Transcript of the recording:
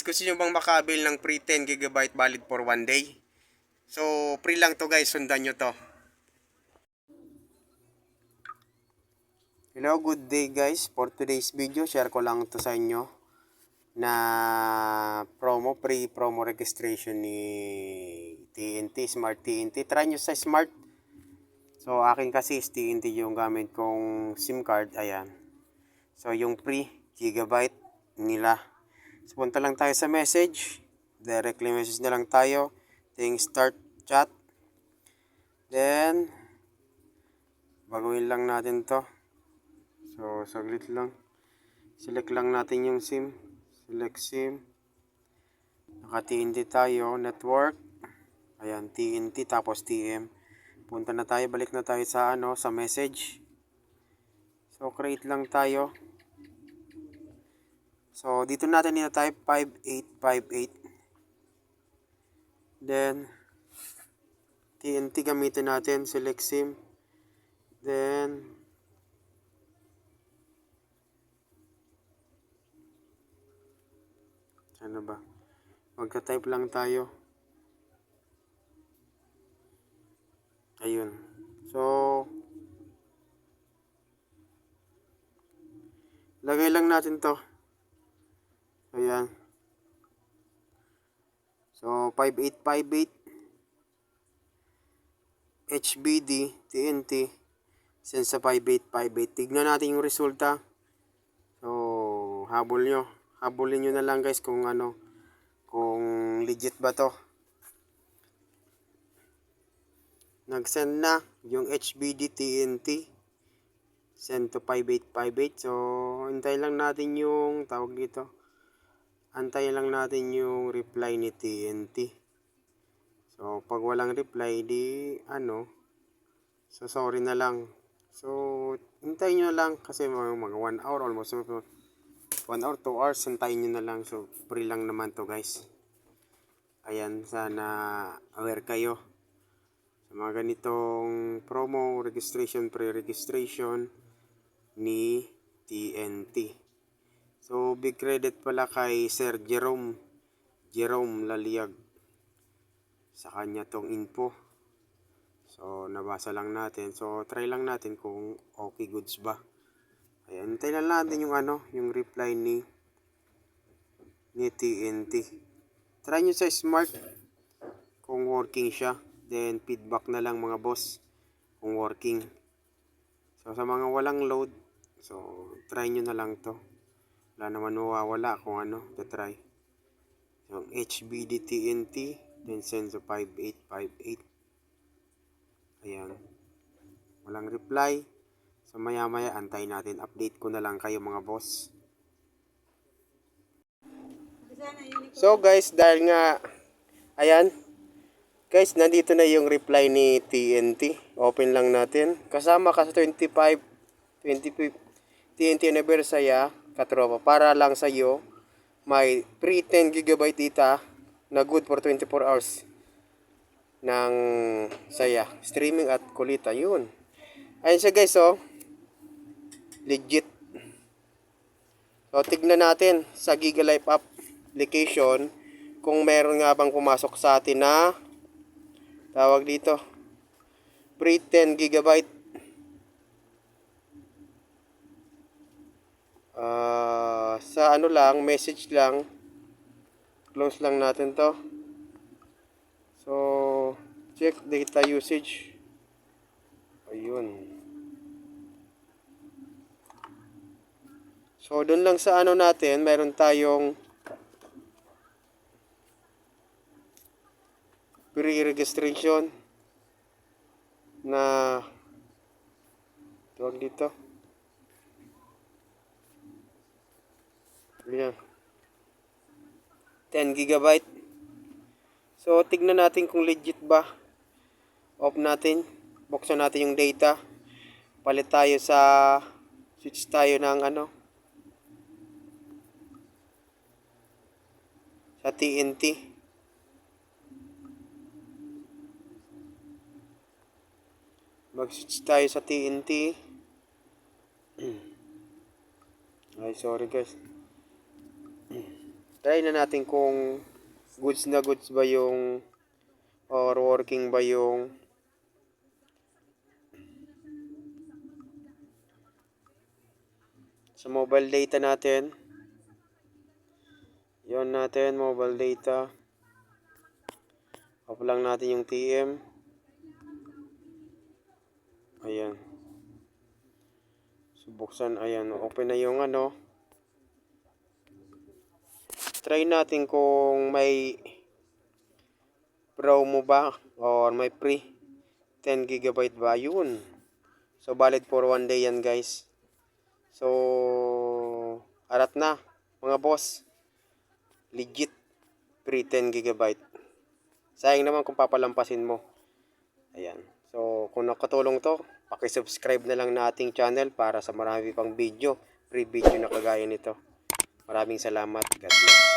gusto nyo bang makabil ng free 10 GB valid for 1 day? So, free lang to guys, sundan nyo to. Hello, good day guys. For today's video, share ko lang to sa inyo na free promo registration ni TNT, Smart TNT. Try nyo sa Smart. So, akin kasi is TNT yung gamit kong SIM card. Ayan. So, yung free gigabyte nila. So, punta lang tayo sa message. Directly message na lang tayo. Ting start chat. Then, baguhin lang natin to. So, saglit lang. Select lang natin yung SIM. Select SIM. Naka-TNT tayo. Network. Ayan, TNT tapos TM. Punta na tayo. Balik na tayo sa sa message. So, create lang tayo. So, dito natin ina-type 5858. Then, TNT gamitin natin. Select SIM. Then, ano ba? Magka-type lang tayo. Ayun. So, lagay lang natin to. Ayan. So, 5858 HBD TNT send sa 5858. Tignan natin yung resulta. So, habulin nyo na lang guys kung kung legit ba to. Nag-send na yung HBD TNT send to 5858. So, antayin lang natin yung tawag dito. Antayin lang natin yung reply ni TNT. So, pag walang reply, so sorry na lang. So, hintayin nyo lang kasi mga 1 hour, almost 1 hour, 2 hours, hintayin nyo na lang. So, free lang naman to guys. Ayan, sana aware kayo sa mga ganitong promo, registration, pre-registration ni TNT. So, big credit pala kay Sir Jerome Laliag sa kanya tong info. So, nabasa lang natin. So, try lang natin kung okay goods ba. Ayan, hintay lang natin yung yung reply ni TNT. Try nyo sa Smart kung working siya. Then, feedback na lang mga boss kung working. So, sa mga walang load, so, try nyo na lang to. Wala naman mawawala kung try. Yung HBD TNT, then send sa 5858. Ayan. Walang reply. So maya antay natin. Update ko na lang kayo mga boss. So guys, dahil nga ayan. Guys, nandito na yung reply ni TNT. Open lang natin. Kasama ka sa 25 TNT anniversary katropa. Para lang sa iyo may free 10 GB data na good for 24 hours ng saya. Streaming at kulita. Yun. Ayun siya guys, oh. Legit. So, tignan natin sa GigaLife application kung meron nga bang pumasok sa atin na tawag dito. Free 10 GB. Sa lang, message lang. Close lang natin to. So, check data usage. Ayun. So, doon lang sa natin, meron tayong pre-registration na tawag dito. Ayan. 10 GB. So, tignan natin kung legit ba. Off natin. Buksan natin yung data. Palit tayo switch tayo ng sa TNT. Mag-switch tayo sa TNT. Ay, sorry guys. Try na natin kung goods na goods ba yung or working ba yung sa mobile data natin. Yon natin, mobile data. Off lang natin yung TM. Ayan. Subuksan, ayan. Open na yung ano. Try natin kung may promo ba or may free 10 GB ba. Yun. So, valid for 1 day yan, guys. So, arat na, mga boss. Legit. Free 10 GB. Sayang naman kung papalampasin mo. Ayan. So, kung nakatulong to, paki-subscribe na lang na ating channel para sa marami pang video, free video na kagaya nito. Maraming salamat. God bless.